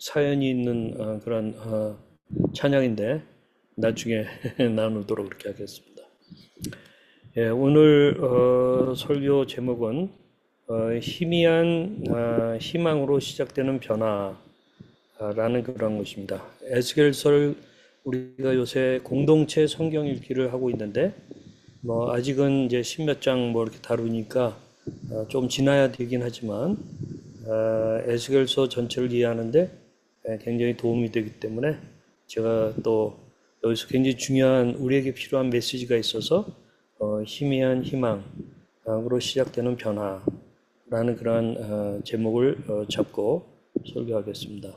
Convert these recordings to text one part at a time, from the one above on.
사연이 있는 그런 찬양인데 나중에 나누도록 그렇게 하겠습니다. 예, 오늘 설교 제목은 희미한 희망으로 시작되는 변화라는 그런 것입니다. 에스겔서를 우리가 요새 공동체 성경 읽기를 하고 있는데 뭐 아직은 이제 십몇 장 뭐 이렇게 다루니까 좀 지나야 되긴 하지만 에스겔서 전체를 이해하는데 굉장히 도움이 되기 때문에 제가 또 여기서 굉장히 중요한 우리에게 필요한 메시지가 있어서 희미한 희망으로 시작되는 변화라는 그러한 제목을 잡고 설교하겠습니다.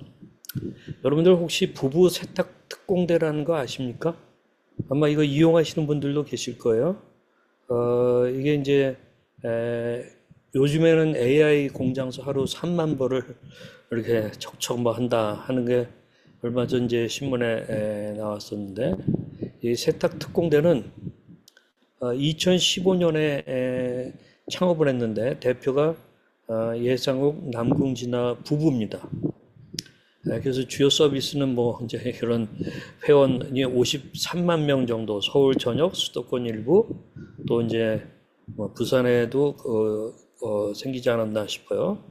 여러분들 혹시 부부 세탁 특공대라는 거 아십니까? 아마 이거 이용하시는 분들도 계실 거예요. 이게 이제 요즘에는 AI 공장에서 하루 3만 벌을 이렇게 척척 뭐 한다 하는 게 얼마 전 이제 신문에 나왔었는데, 이 세탁 특공대는 2015년에 창업을 했는데 대표가 예상욱 남궁진아 부부입니다. 그래서 주요 서비스는 뭐 이제 그런 회원이 53만 명 정도, 서울 전역, 수도권 일부, 또 이제 뭐 부산에도 생기지 않았나 싶어요.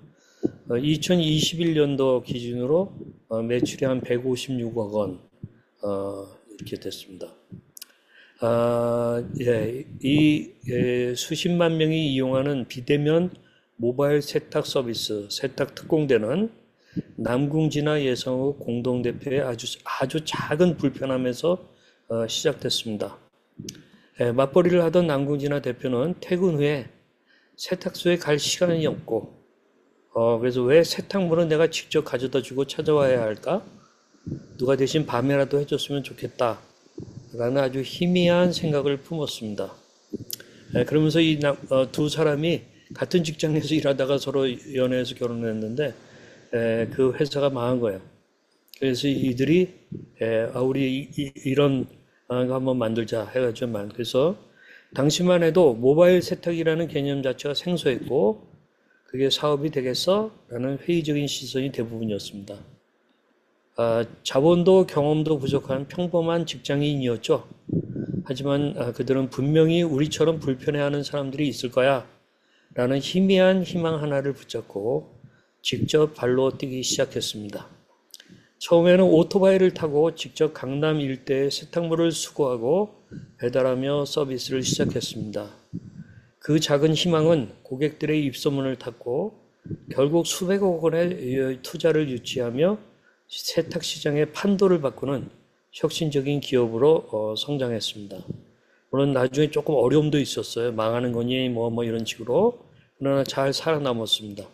2021년도 기준으로 매출이 한 156억 원 이렇게 됐습니다. 예, 수십만 명이 이용하는 비대면 모바일 세탁 서비스, 세탁 특공대는 남궁진아 예성욱 공동대표의 아주 작은 불편함에서 시작됐습니다. 맞벌이를 하던 남궁진아 대표는 퇴근 후에 세탁소에 갈 시간이 없고, 그래서 왜 세탁물은 내가 직접 가져다 주고 찾아와야 할까? 누가 대신 밤에라도 해줬으면 좋겠다 라는 아주 희미한 생각을 품었습니다. 그러면서 이 두 사람이 같은 직장에서 일하다가 서로 연애해서 결혼했는데 그 회사가 망한 거예요. 그래서 이들이 우리 이런 거 한번 만들자 해가지고 그래서 당시만 해도 모바일 세탁이라는 개념 자체가 생소했고, 그게 사업이 되겠어? 라는 회의적인 시선이 대부분이었습니다. 자본도 경험도 부족한 평범한 직장인이었죠. 하지만 그들은 분명히 우리처럼 불편해하는 사람들이 있을 거야 라는 희미한 희망 하나를 붙잡고 직접 발로 뛰기 시작했습니다. 처음에는 오토바이를 타고 직접 강남 일대에 세탁물을 수거하고 배달하며 서비스를 시작했습니다. 그 작은 희망은 고객들의 입소문을 탔고 결국 수백억 원의 투자를 유치하며 세탁 시장의 판도를 바꾸는 혁신적인 기업으로 성장했습니다. 물론 나중에 조금 어려움도 있었어요. 망하는 거니 뭐 이런 식으로. 그러나 잘 살아남았습니다.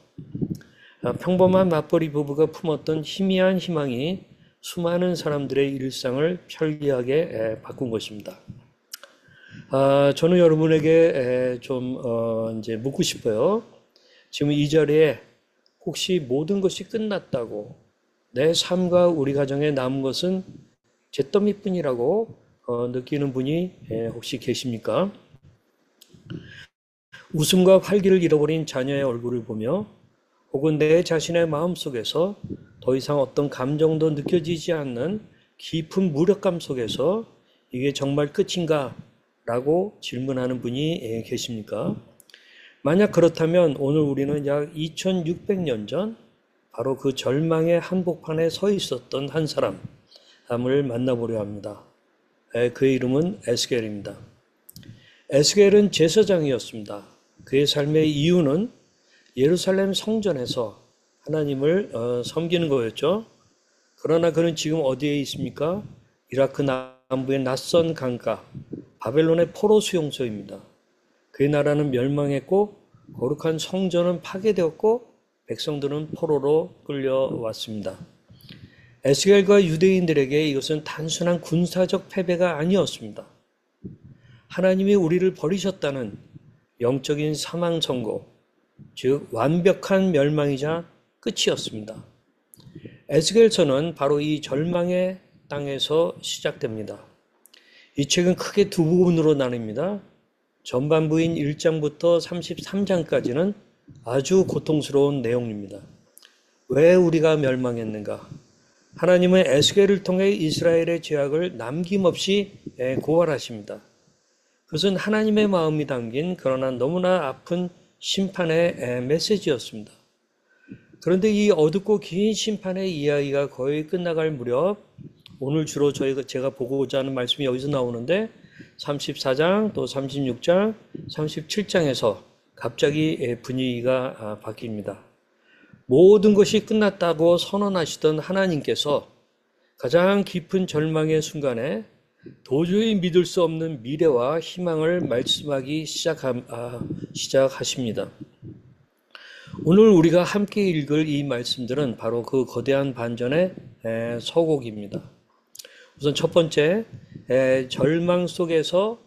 평범한 맞벌이 부부가 품었던 희미한 희망이 수많은 사람들의 일상을 편리하게 바꾼 것입니다. 저는 여러분에게 좀 이제 묻고 싶어요. 지금 이 자리에 혹시 모든 것이 끝났다고, 내 삶과 우리 가정에 남은 것은 잿더미뿐이라고 느끼는 분이 혹시 계십니까? 웃음과 활기를 잃어버린 자녀의 얼굴을 보며, 혹은 내 자신의 마음속에서 더 이상 어떤 감정도 느껴지지 않는 깊은 무력감 속에서 이게 정말 끝인가? 라고 질문하는 분이 계십니까? 만약 그렇다면 오늘 우리는 약 2600년 전 바로 그 절망의 한복판에 서 있었던 한 사람을 만나보려 합니다. 그의 이름은 에스겔입니다. 에스겔은 제사장이었습니다. 그의 삶의 이유는 예루살렘 성전에서 하나님을 섬기는 거였죠. 그러나 그는 지금 어디에 있습니까? 이라크 남부의 낯선 강가, 바벨론의 포로 수용소입니다. 그의 나라는 멸망했고 거룩한 성전은 파괴되었고 백성들은 포로로 끌려왔습니다. 에스겔과 유대인들에게 이것은 단순한 군사적 패배가 아니었습니다. 하나님이 우리를 버리셨다는 영적인 사망 선고, 즉 완벽한 멸망이자 끝이었습니다. 에스겔서는 바로 이 절망의 땅에서 시작됩니다. 이 책은 크게 두 부분으로 나뉩니다. 전반부인 1장부터 33장까지는 아주 고통스러운 내용입니다. 왜 우리가 멸망했는가? 하나님은 에스겔을 통해 이스라엘의 죄악을 남김없이 고발하십니다. 그것은 하나님의 마음이 담긴 그러나 너무나 아픈 심판의 메시지였습니다. 그런데 이 어둡고 긴 심판의 이야기가 거의 끝나갈 무렵 오늘 주로 제가 보고자 하는 말씀이 여기서 나오는데 34장 또 36장 37장에서 갑자기 분위기가 바뀝니다. 모든 것이 끝났다고 선언하시던 하나님께서 가장 깊은 절망의 순간에 도저히 믿을 수 없는 미래와 희망을 말씀하기 시작하십니다. 오늘 우리가 함께 읽을 이 말씀들은 바로 그 거대한 반전의 서곡입니다. 우선 첫 번째, 절망 속에서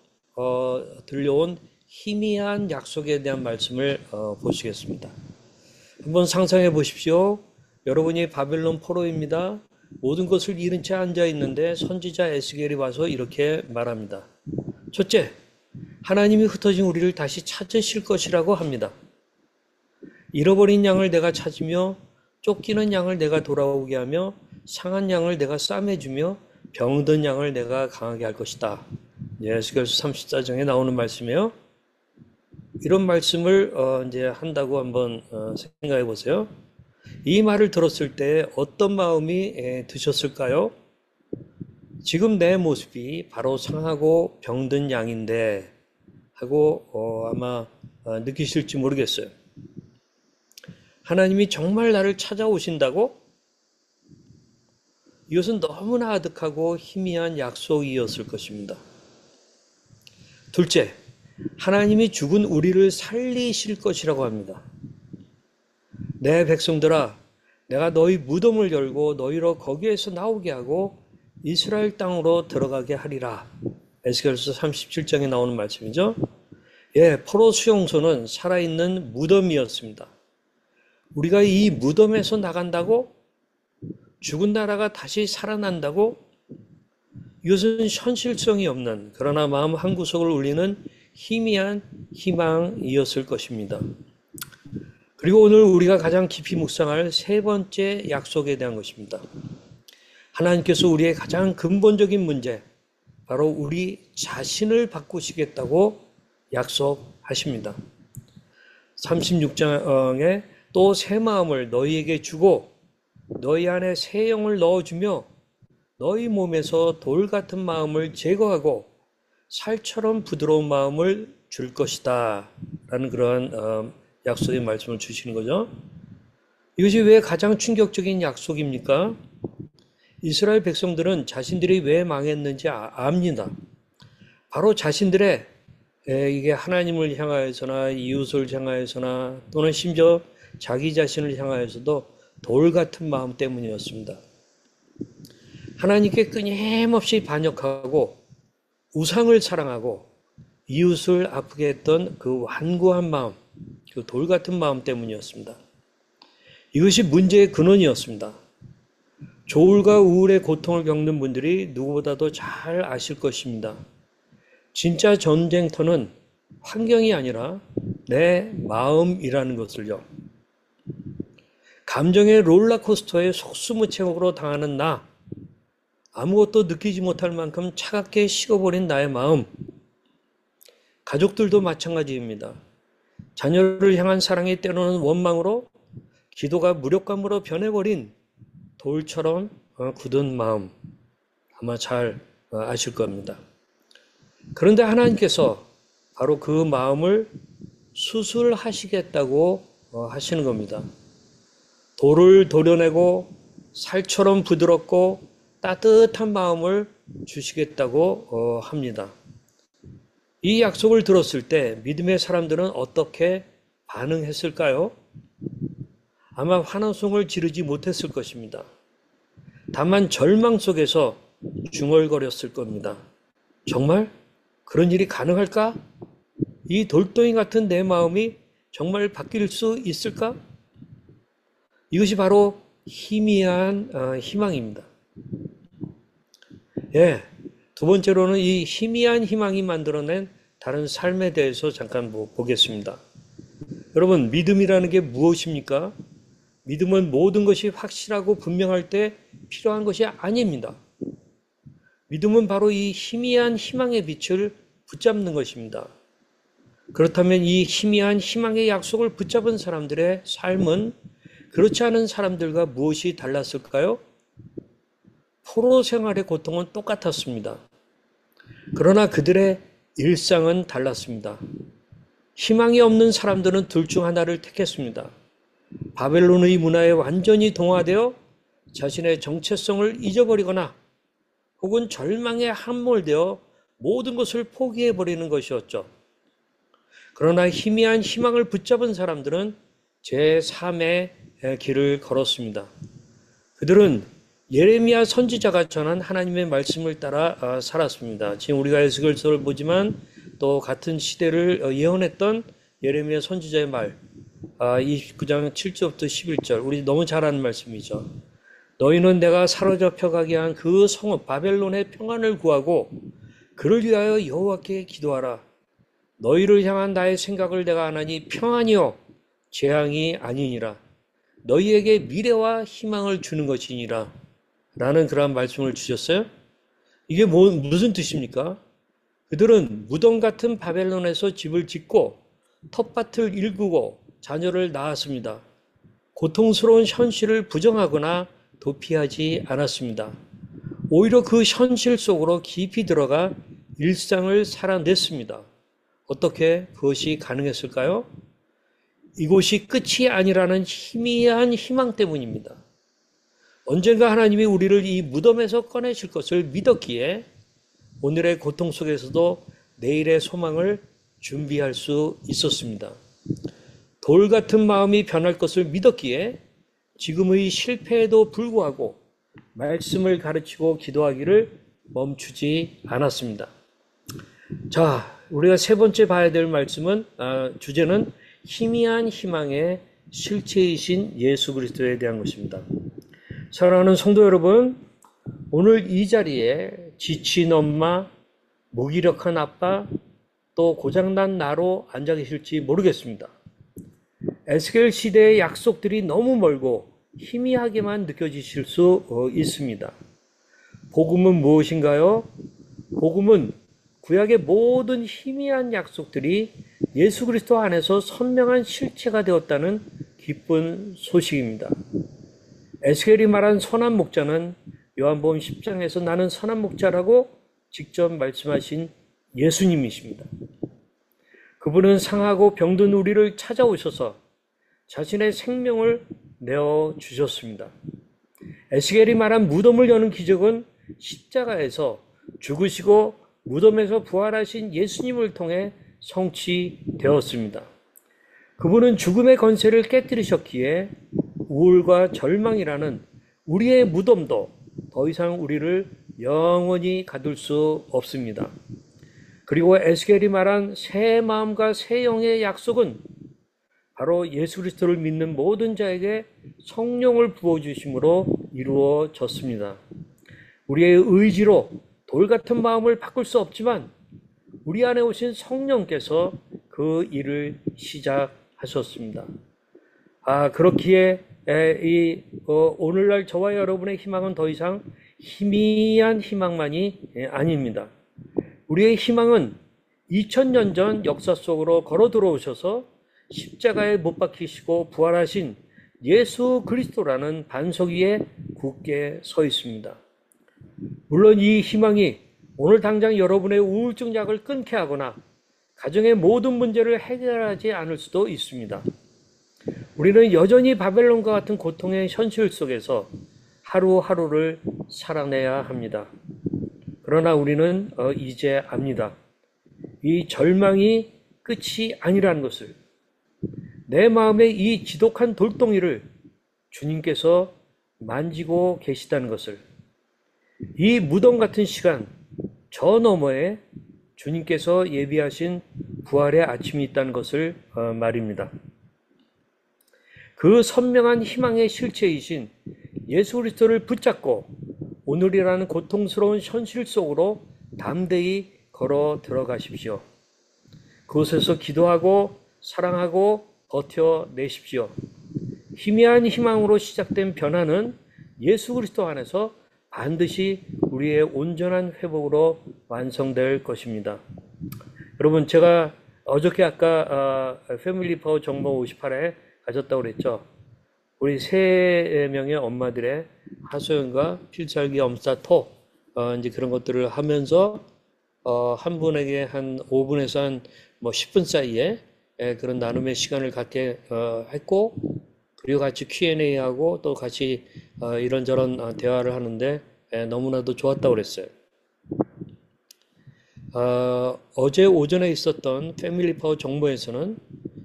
들려온 희미한 약속에 대한 말씀을 보시겠습니다. 한번 상상해 보십시오. 여러분이 바벨론 포로입니다. 모든 것을 잃은 채 앉아 있는데 선지자 에스겔이 와서 이렇게 말합니다. 첫째, 하나님이 흩어진 우리를 다시 찾으실 것이라고 합니다. 잃어버린 양을 내가 찾으며 쫓기는 양을 내가 돌아오게 하며 상한 양을 내가 싸매주며 병든 양을 내가 강하게 할 것이다. 에스겔서 34장에 나오는 말씀이에요. 이런 말씀을 이제 한다고 한번 생각해 보세요. 이 말을 들었을 때 어떤 마음이 드셨을까요? 지금 내 모습이 바로 상하고 병든 양인데 하고 아마 느끼실지 모르겠어요. 하나님이 정말 나를 찾아오신다고? 이것은 너무나 아득하고 희미한 약속이었을 것입니다. 둘째, 하나님이 죽은 우리를 살리실 것이라고 합니다. 내 백성들아, 내가 너희 무덤을 열고 너희로 거기에서 나오게 하고 이스라엘 땅으로 들어가게 하리라. 에스겔서 37장에 나오는 말씀이죠. 포로 수용소는 살아있는 무덤이었습니다. 우리가 이 무덤에서 나간다고? 죽은 나라가 다시 살아난다고? 이것은 현실성이 없는 그러나 마음 한구석을 울리는 희미한 희망이었을 것입니다. 그리고 오늘 우리가 가장 깊이 묵상할 세 번째 약속에 대한 것입니다. 하나님께서 우리의 가장 근본적인 문제, 바로 우리 자신을 바꾸시겠다고 약속하십니다. 36장에 또 새 마음을 너희에게 주고 너희 안에 새 영을 넣어주며 너희 몸에서 돌 같은 마음을 제거하고 살처럼 부드러운 마음을 줄 것이다 라는 그러한 약속의 말씀을 주시는 거죠. 이것이 왜 가장 충격적인 약속입니까? 이스라엘 백성들은 자신들이 왜 망했는지 압니다. 바로 자신들의 이게 하나님을 향하여서나 이웃을 향하여서나 또는 심지어 자기 자신을 향하여서도 돌 같은 마음 때문이었습니다. 하나님께 끊임없이 반역하고 우상을 사랑하고 이웃을 아프게 했던 그 완고한 마음, 그 돌 같은 마음 때문이었습니다. 이것이 문제의 근원이었습니다. 조울과 우울의 고통을 겪는 분들이 누구보다도 잘 아실 것입니다. 진짜 전쟁터는 환경이 아니라 내 마음이라는 것을요. 감정의 롤러코스터에 속수무책으로 당하는 나, 아무것도 느끼지 못할 만큼 차갑게 식어버린 나의 마음, 가족들도 마찬가지입니다. 자녀를 향한 사랑이 때로는 원망으로, 기도가 무력감으로 변해버린 돌처럼 굳은 마음, 아마 잘 아실 겁니다. 그런데 하나님께서 바로 그 마음을 수술하시겠다고 하시는 겁니다. 돌을 도려내고 살처럼 부드럽고 따뜻한 마음을 주시겠다고 합니다. 이 약속을 들었을 때 믿음의 사람들은 어떻게 반응했을까요? 아마 환호성을 지르지 못했을 것입니다. 다만 절망 속에서 중얼거렸을 겁니다. 정말? 그런 일이 가능할까? 이 돌덩이 같은 내 마음이 정말 바뀔 수 있을까? 이것이 바로 희미한 희망입니다. 두 번째로는 이 희미한 희망이 만들어낸 다른 삶에 대해서 잠깐 보겠습니다. 여러분, 믿음이라는 게 무엇입니까? 믿음은 모든 것이 확실하고 분명할 때 필요한 것이 아닙니다. 믿음은 바로 이 희미한 희망의 빛을 붙잡는 것입니다. 그렇다면 이 희미한 희망의 약속을 붙잡은 사람들의 삶은 그렇지 않은 사람들과 무엇이 달랐을까요? 포로 생활의 고통은 똑같았습니다. 그러나 그들의 일상은 달랐습니다. 희망이 없는 사람들은 둘 중 하나를 택했습니다. 바벨론의 문화에 완전히 동화되어 자신의 정체성을 잊어버리거나 혹은 절망에 함몰되어 모든 것을 포기해버리는 것이었죠. 그러나 희미한 희망을 붙잡은 사람들은 제3의 길을 걸었습니다. 그들은 예레미야 선지자가 전한 하나님의 말씀을 따라 살았습니다. 지금 우리가 에스겔서를 보지만 또 같은 시대를 예언했던 예레미야 선지자의 말, 29장 7절부터 11절, 우리 너무 잘 아는 말씀이죠. 너희는 내가 사로잡혀 가게 한 그 성읍 바벨론의 평안을 구하고 그를 위하여 여호와께 기도하라. 너희를 향한 나의 생각을 내가 아나니 평안이요 재앙이 아니니라. 너희에게 미래와 희망을 주는 것이니라. 라는 그러한 말씀을 주셨어요. 이게 무슨 뜻입니까? 그들은 무덤 같은 바벨론에서 집을 짓고 텃밭을 일구고 자녀를 낳았습니다. 고통스러운 현실을 부정하거나 도피하지 않았습니다. 오히려 그 현실 속으로 깊이 들어가 일상을 살아냈습니다. 어떻게 그것이 가능했을까요? 이곳이 끝이 아니라는 희미한 희망 때문입니다. 언젠가 하나님이 우리를 이 무덤에서 꺼내실 것을 믿었기에 오늘의 고통 속에서도 내일의 소망을 준비할 수 있었습니다. 돌 같은 마음이 변할 것을 믿었기에 지금의 실패에도 불구하고 말씀을 가르치고 기도하기를 멈추지 않았습니다. 자, 우리가 세 번째 봐야 될 말씀은 주제는 희미한 희망의 실체이신 예수 그리스도에 대한 것입니다. 사랑하는 성도 여러분, 오늘 이 자리에 지친 엄마, 무기력한 아빠, 또 고장난 나로 앉아 계실지 모르겠습니다. 에스겔 시대의 약속들이 너무 멀고 희미하게만 느껴지실 수 있습니다. 복음은 무엇인가요? 복음은 구약의 모든 희미한 약속들이 예수 그리스도 안에서 선명한 실체가 되었다는 기쁜 소식입니다. 에스겔이 말한 선한 목자는 요한복음 10장에서 나는 선한 목자라고 직접 말씀하신 예수님이십니다. 그분은 상하고 병든 우리를 찾아오셔서 자신의 생명을 내어주셨습니다. 에스겔이 말한 무덤을 여는 기적은 십자가에서 죽으시고 무덤에서 부활하신 예수님을 통해 성취되었습니다. 그분은 죽음의 권세를 깨뜨리셨기에 우울과 절망이라는 우리의 무덤도 더 이상 우리를 영원히 가둘 수 없습니다. 그리고 에스겔이 말한 새 마음과 새 영의 약속은 바로 예수 그리스도를 믿는 모든 자에게 성령을 부어주심으로 이루어졌습니다. 우리의 의지로 돌 같은 마음을 바꿀 수 없지만 우리 안에 오신 성령께서 그 일을 시작하셨습니다. 그렇기에 오늘날 저와 여러분의 희망은 더 이상 희미한 희망만이 아닙니다. 우리의 희망은 2000년 전 역사 속으로 걸어 들어오셔서 십자가에 못 박히시고 부활하신 예수 그리스도라는 반석 위에 굳게 서 있습니다. 물론 이 희망이 오늘 당장 여러분의 우울증 약을 끊게 하거나 가정의 모든 문제를 해결하지 않을 수도 있습니다. 우리는 여전히 바벨론과 같은 고통의 현실 속에서 하루하루를 살아내야 합니다. 그러나 우리는 이제 압니다. 이 절망이 끝이 아니라는 것을, 내 마음의 이 지독한 돌덩이를 주님께서 만지고 계시다는 것을, 이 무덤 같은 시간 저 너머에 주님께서 예비하신 부활의 아침이 있다는 것을 말입니다. 그 선명한 희망의 실체이신 예수 그리스도를 붙잡고 오늘이라는 고통스러운 현실 속으로 담대히 걸어 들어가십시오. 그곳에서 기도하고 사랑하고 버텨내십시오. 희미한 희망으로 시작된 변화는 예수 그리스도 안에서 반드시 우리의 온전한 회복으로 완성될 것입니다. 여러분, 제가 어저께 아까 패밀리 파워 정보 58회 가졌다고 그랬죠. 우리 3명의 엄마들의 하소연과 필살기 엄사토 이제 그런 것들을 하면서 한 분에게 한 5분에서 한 10분 사이에 그런 나눔의 시간을 갖게 했고, 그리고 같이 Q&A 하고 또 같이 이런저런 대화를 하는데 너무나도 좋았다고 그랬어요. 어제 오전에 있었던 패밀리 파워 정보에서는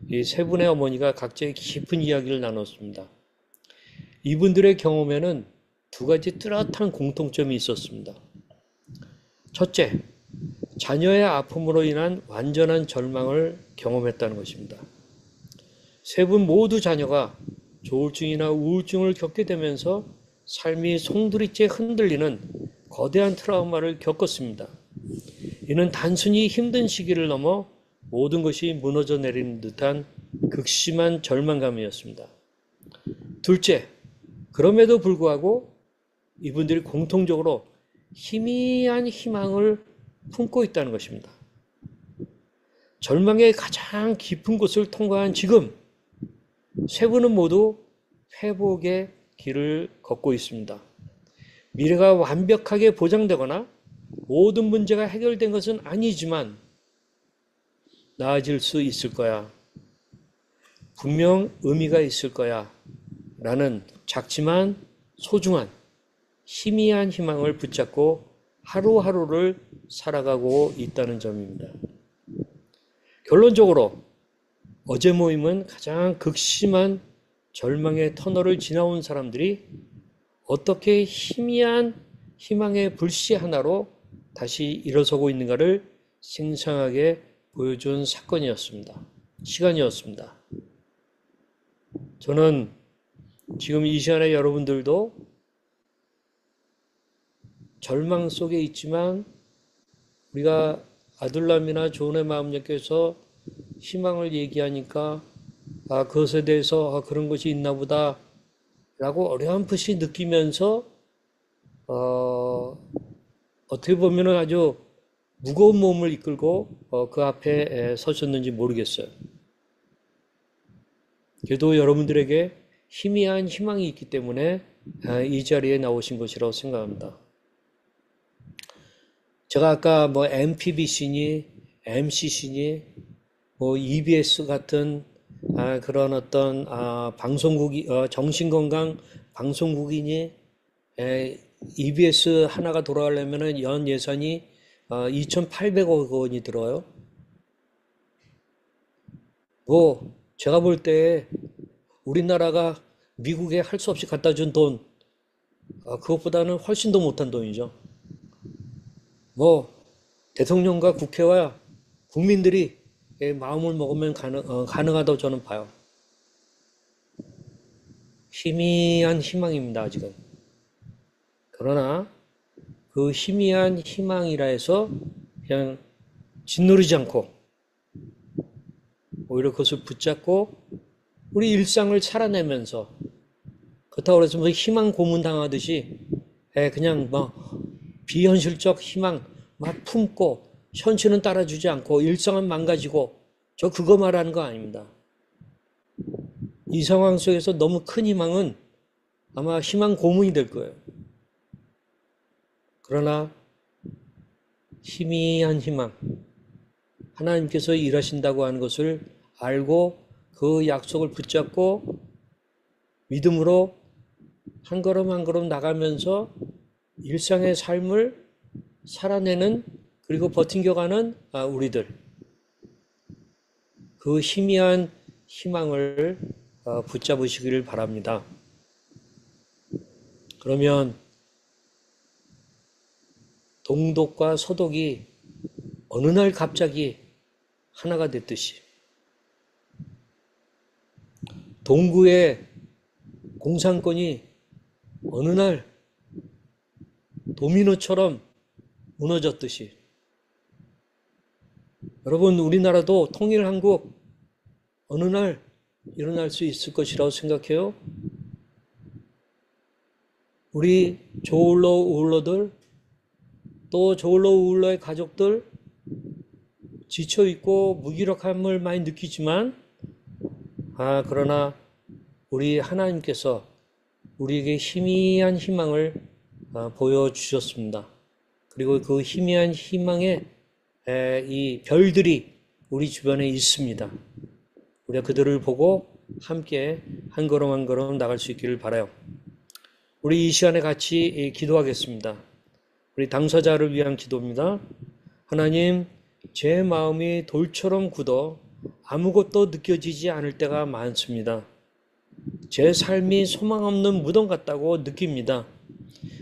이 3분의 어머니가 각자의 깊은 이야기를 나눴습니다. 이분들의 경험에는 2가지 뚜렷한 공통점이 있었습니다. 첫째, 자녀의 아픔으로 인한 완전한 절망을 경험했다는 것입니다. 3분 모두 자녀가 조울증이나 우울증을 겪게 되면서 삶이 송두리째 흔들리는 거대한 트라우마를 겪었습니다. 이는 단순히 힘든 시기를 넘어 모든 것이 무너져 내리는 듯한 극심한 절망감이었습니다. 둘째, 그럼에도 불구하고 이분들이 공통적으로 희미한 희망을 품고 있다는 것입니다. 절망의 가장 깊은 곳을 통과한 지금 3분은 모두 회복의 길을 걷고 있습니다. 미래가 완벽하게 보장되거나 모든 문제가 해결된 것은 아니지만 나아질 수 있을 거야. 분명 의미가 있을 거야. 라는 작지만 소중한 희미한 희망을 붙잡고 하루하루를 살아가고 있다는 점입니다. 결론적으로 어제 모임은 가장 극심한 절망의 터널을 지나온 사람들이 어떻게 희미한 희망의 불씨 하나로 다시 일어서고 있는가를 생생하게 보여준 시간이었습니다. 저는 지금 이 시간에 여러분들도 절망 속에 있지만 우리가 아둘람이나 조은의 마음역에서 희망을 얘기하니까 그것에 대해서 그런 것이 있나 보다 라고 어렴풋이 느끼면서 어떻게 보면 아주 무거운 몸을 이끌고 그 앞에 서셨는지 모르겠어요. 그래도 여러분들에게 희미한 희망이 있기 때문에 이 자리에 나오신 것이라고 생각합니다. 제가 아까 MPBC니 MCC니 EBS 같은 그런 어떤 방송국이 정신건강 방송국이니 EBS 하나가 돌아가려면 연 예산이 2,800억 원이 들어요. 제가 볼 때 우리나라가 미국에 할 수 없이 갖다 준 돈, 그것보다는 훨씬 더 못한 돈이죠. 대통령과 국회와 국민들이 마음을 먹으면 가능하다고 저는 봐요. 희미한 희망입니다, 아직은. 그러나 그 희미한 희망이라 해서 그냥 짓누르지 않고 오히려 그것을 붙잡고 우리 일상을 살아내면서 그렇다고 해서 희망 고문 당하듯이 그냥 비현실적 희망 막 품고 현실은 따라주지 않고 일상은 망가지고 저 그거 말하는 거 아닙니다. 이 상황 속에서 너무 큰 희망은 아마 희망 고문이 될 거예요. 그러나 희미한 희망, 하나님께서 일하신다고 하는 것을 알고 그 약속을 붙잡고 믿음으로 한 걸음 한 걸음 나가면서 일상의 삶을 살아내는 그리고 버팅겨가는 우리들, 그 희미한 희망을 붙잡으시기를 바랍니다. 그러면 동독과 서독이 어느 날 갑자기 하나가 됐듯이 동구의 공산권이 어느 날 도미노처럼 무너졌듯이 여러분, 우리나라도 통일한국 어느 날 일어날 수 있을 것이라고 생각해요. 우리 조울로 우울러들, 또 조울로 우울러의 가족들 지쳐 있고 무기력함을 많이 느끼지만, 그러나 우리 하나님께서 우리에게 희미한 희망을 보여주셨습니다. 그리고 그 희미한 희망의 이 별들이 우리 주변에 있습니다. 우리가 그들을 보고 함께 한 걸음 한 걸음 나갈 수 있기를 바라요. 우리 이 시간에 같이 기도하겠습니다. 우리 당사자를 위한 기도입니다. 하나님, 제 마음이 돌처럼 굳어 아무것도 느껴지지 않을 때가 많습니다. 제 삶이 소망 없는 무덤 같다고 느낍니다.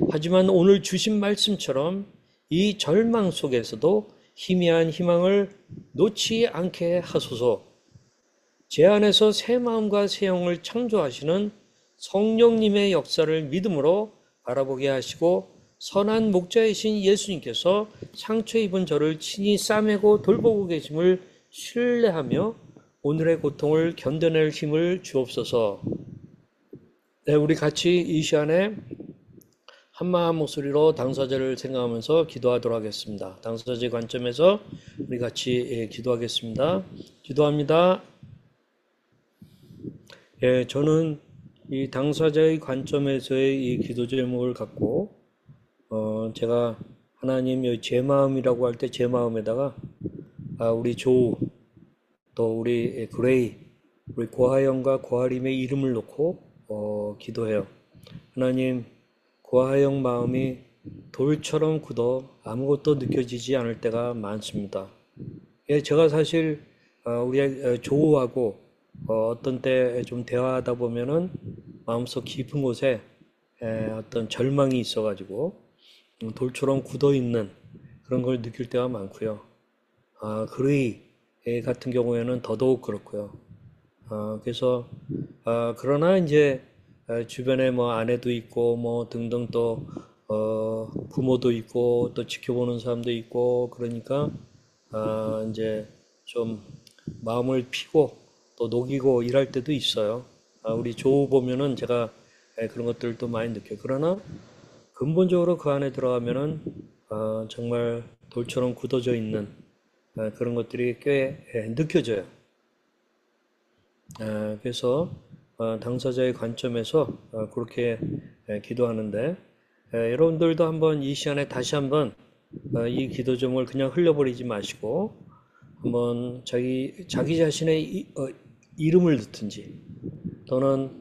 하지만 오늘 주신 말씀처럼 이 절망 속에서도 희미한 희망을 놓지 않게 하소서. 제 안에서 새 마음과 새 영을 창조하시는 성령님의 역사를 믿음으로 바라보게 하시고, 선한 목자이신 예수님께서 상처 입은 저를 친히 싸매고 돌보고 계심을 신뢰하며 오늘의 고통을 견뎌낼 힘을 주옵소서. 네, 우리 같이 이 시간에 한마음 목소리로 당사자를 생각하면서 기도하도록 하겠습니다. 당사자의 관점에서 우리 같이 기도하겠습니다. 기도합니다. 예, 저는 이 당사자의 관점에서의 이 기도 제목을 갖고 제가 하나님 제 마음이라고 할 때 제 마음에다가 우리 조, 또 우리 그레이, 우리 고하영과 고하림의 이름을 놓고 기도해요. 하나님, 고하영 마음이 돌처럼 굳어 아무것도 느껴지지 않을 때가 많습니다. 예, 제가 사실 우리 조하고 어떤 때 좀 대화하다 보면은 마음속 깊은 곳에 어떤 절망이 있어가지고 돌처럼 굳어 있는 그런 걸 느낄 때가 많고요. 그레이 같은 경우에는 더더욱 그렇고요. 그래서 그러나 이제 주변에 뭐 아내도 있고 뭐 등등 또 부모도 있고 또 지켜보는 사람도 있고 그러니까 이제 좀 마음을 피고 또 녹이고 일할 때도 있어요. 우리 조 보면은 제가 그런 것들도 많이 느껴요. 그러나 근본적으로 그 안에 들어가면은 정말 돌처럼 굳어져 있는 그런 것들이 꽤 느껴져요. 그래서 당사자의 관점에서 그렇게 기도하는데, 여러분들도 한번 이 시간에 다시 한번 이 기도 제목을 그냥 흘려버리지 마시고 한번 자기 자신의 이름을 넣든지 또는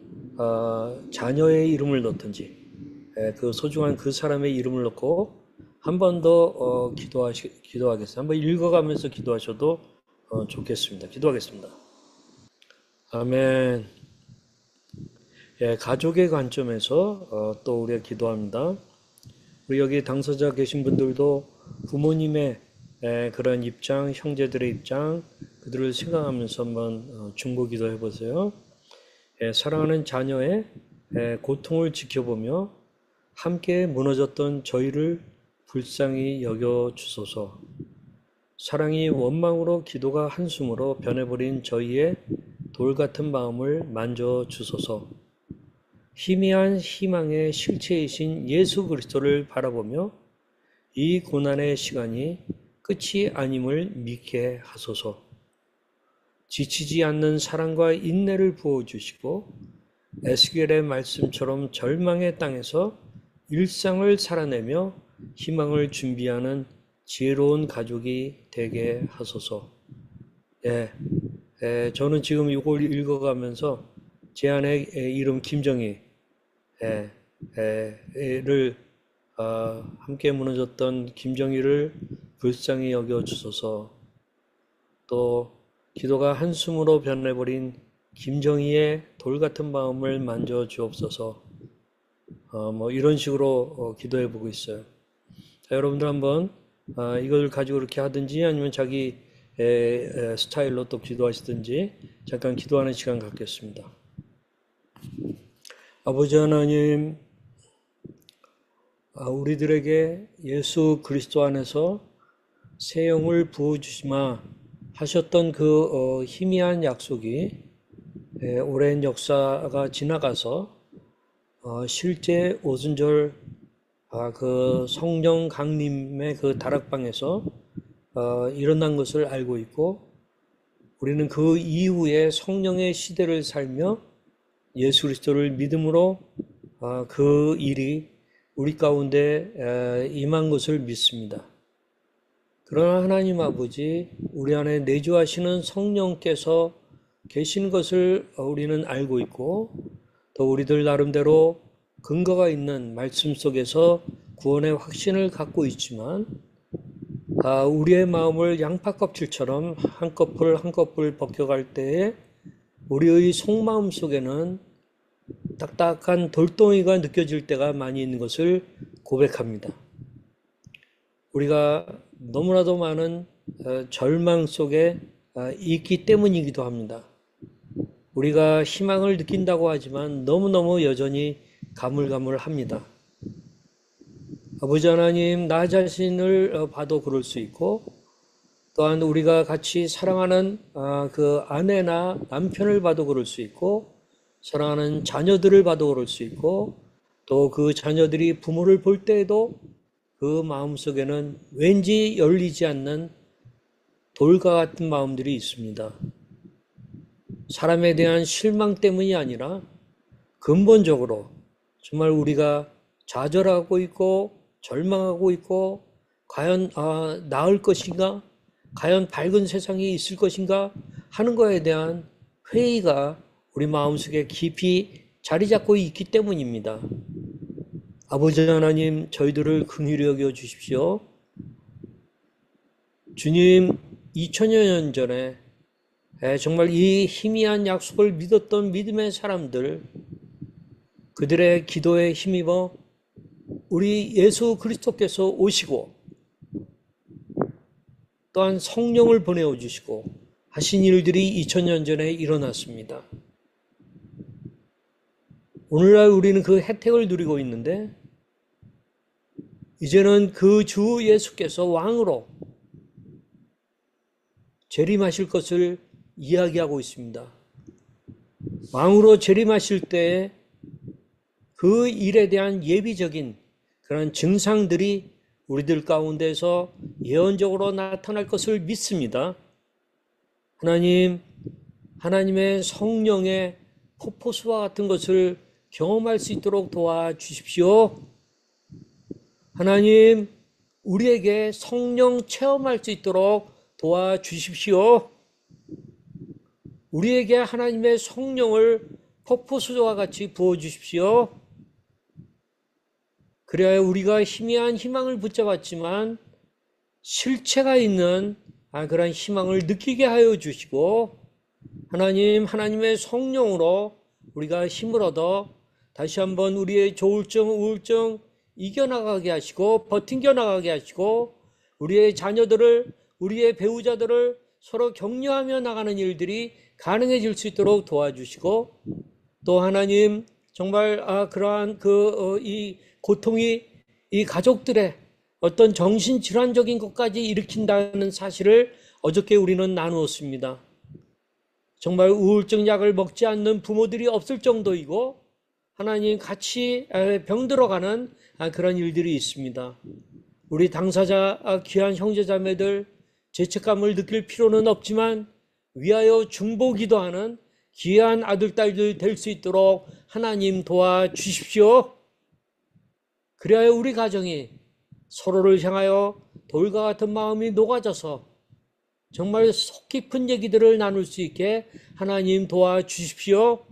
자녀의 이름을 넣든지 그 소중한 그 사람의 이름을 넣고 한 번 더 기도하겠습니다. 한번 읽어가면서 기도하셔도 좋겠습니다. 기도하겠습니다. 아멘. 예, 가족의 관점에서 또 우리가 기도합니다. 우리 여기 당사자 계신 분들도 부모님의 그런 입장, 형제들의 입장, 그들을 생각하면서 한번 중보 기도해 보세요. 사랑하는 자녀의 고통을 지켜보며 함께 무너졌던 저희를 불쌍히 여겨 주소서. 사랑이 원망으로, 기도가 한숨으로 변해버린 저희의 돌 같은 마음을 만져 주소서. 희미한 희망의 실체이신 예수 그리스도를 바라보며 이 고난의 시간이 끝이 아님을 믿게 하소서. 지치지 않는 사랑과 인내를 부어주시고 에스겔의 말씀처럼 절망의 땅에서 일상을 살아내며 희망을 준비하는 지혜로운 가족이 되게 하소서. 저는 지금 이걸 읽어가면서 제 아내 이름 김정희를 함께 무너졌던 김정희를 불쌍히 여겨 주소서. 또 기도가 한숨으로 변해버린 김정희의 돌 같은 마음을 만져 주옵소서. 뭐 이런 식으로 기도해 보고 있어요. 자, 여러분들 한번 이걸 가지고 이렇게 하든지 아니면 자기 스타일로 또 기도하시든지 잠깐 기도하는 시간 갖겠습니다. 아버지 하나님, 우리들에게 예수 그리스도 안에서 새 영을 부어주시마 하셨던 그 희미한 약속이 오랜 역사가 지나가서 실제 오순절 그 성령 강림의 그 다락방에서 일어난 것을 알고 있고, 우리는 그 이후에 성령의 시대를 살며 예수 그리스도를 믿음으로 그 일이 우리 가운데 임한 것을 믿습니다. 그러나 하나님 아버지, 우리 안에 내주하시는 성령께서 계신 것을 우리는 알고 있고, 또 우리들 나름대로 근거가 있는 말씀 속에서 구원의 확신을 갖고 있지만, 우리의 마음을 양파 껍질처럼 한꺼풀 한꺼풀 벗겨갈 때에 우리의 속마음 속에는 딱딱한 돌덩이가 느껴질 때가 많이 있는 것을 고백합니다. 우리가 너무나도 많은 절망 속에 있기 때문이기도 합니다. 우리가 희망을 느낀다고 하지만 너무너무 여전히 가물가물합니다. 아버지 하나님, 나 자신을 봐도 그럴 수 있고, 또한 우리가 같이 사랑하는 그 아내나 남편을 봐도 그럴 수 있고, 사랑하는 자녀들을 봐도 그럴 수 있고, 또 그 자녀들이 부모를 볼 때에도 그 마음속에는 왠지 열리지 않는 돌과 같은 마음들이 있습니다. 사람에 대한 실망 때문이 아니라 근본적으로 정말 우리가 좌절하고 있고 절망하고 있고, 과연 나을 것인가? 과연 밝은 세상이 있을 것인가? 하는 것에 대한 회의가 우리 마음속에 깊이 자리 잡고 있기 때문입니다. 아버지 하나님, 저희들을 긍휼히 여겨 주십시오. 주님, 2000여 년 전에 정말 이 희미한 약속을 믿었던 믿음의 사람들, 그들의 기도에 힘입어 우리 예수 그리스도께서 오시고 또한 성령을 보내어 주시고 하신 일들이 2000년 전에 일어났습니다. 오늘날 우리는 그 혜택을 누리고 있는데, 이제는 그 주 예수께서 왕으로 재림하실 것을 이야기하고 있습니다. 왕으로 재림하실 때에 그 일에 대한 예비적인 그런 증상들이 우리들 가운데서 예언적으로 나타날 것을 믿습니다. 하나님, 하나님의 성령의 폭포수와 같은 것을 경험할 수 있도록 도와주십시오. 하나님, 우리에게 성령 체험할 수 있도록 도와주십시오. 우리에게 하나님의 성령을 폭포수와 같이 부어주십시오. 그래야 우리가 희미한 희망을 붙잡았지만 실체가 있는 그런 희망을 느끼게 하여 주시고, 하나님, 하나님의 성령으로 우리가 힘을 얻어 다시 한번 우리의 조울증, 우울증 이겨나가게 하시고 버틴겨 나가게 하시고, 우리의 자녀들을, 우리의 배우자들을 서로 격려하며 나가는 일들이 가능해질 수 있도록 도와주시고, 또 하나님, 정말 그러한 이 고통이 이 가족들의 어떤 정신질환적인 것까지 일으킨다는 사실을 어저께 우리는 나누었습니다. 정말 우울증 약을 먹지 않는 부모들이 없을 정도이고, 하나님, 같이 병들어가는 그런 일들이 있습니다. 우리 당사자 귀한 형제자매들 죄책감을 느낄 필요는 없지만 위하여 중보기도하는 귀한 아들, 딸들 될 수 있도록 하나님 도와주십시오. 그래야 우리 가정이 서로를 향하여 돌과 같은 마음이 녹아져서 정말 속 깊은 얘기들을 나눌 수 있게 하나님 도와주십시오.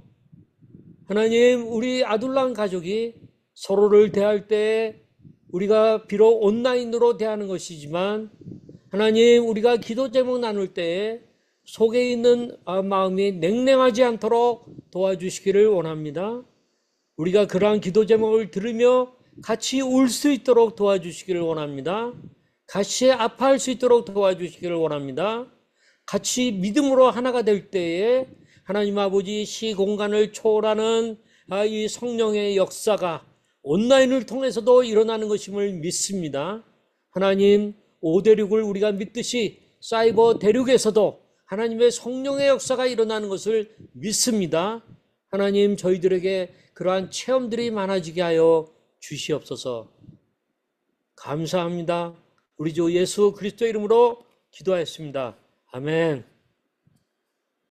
하나님, 우리 아둘람 가족이 서로를 대할 때 우리가 비록 온라인으로 대하는 것이지만, 하나님, 우리가 기도 제목 나눌 때에 속에 있는 마음이 냉랭하지 않도록 도와주시기를 원합니다. 우리가 그러한 기도 제목을 들으며 같이 울 수 있도록 도와주시기를 원합니다. 같이 아파할 수 있도록 도와주시기를 원합니다. 같이 믿음으로 하나가 될 때에 하나님 아버지, 시공간을 초월하는 이 성령의 역사가 온라인을 통해서도 일어나는 것임을 믿습니다. 하나님, 5대륙을 우리가 믿듯이 사이버 대륙에서도 하나님의 성령의 역사가 일어나는 것을 믿습니다. 하나님 저희들에게 그러한 체험들이 많아지게 하여 주시옵소서. 감사합니다. 우리 주 예수 그리스도의 이름으로 기도하였습니다. 아멘.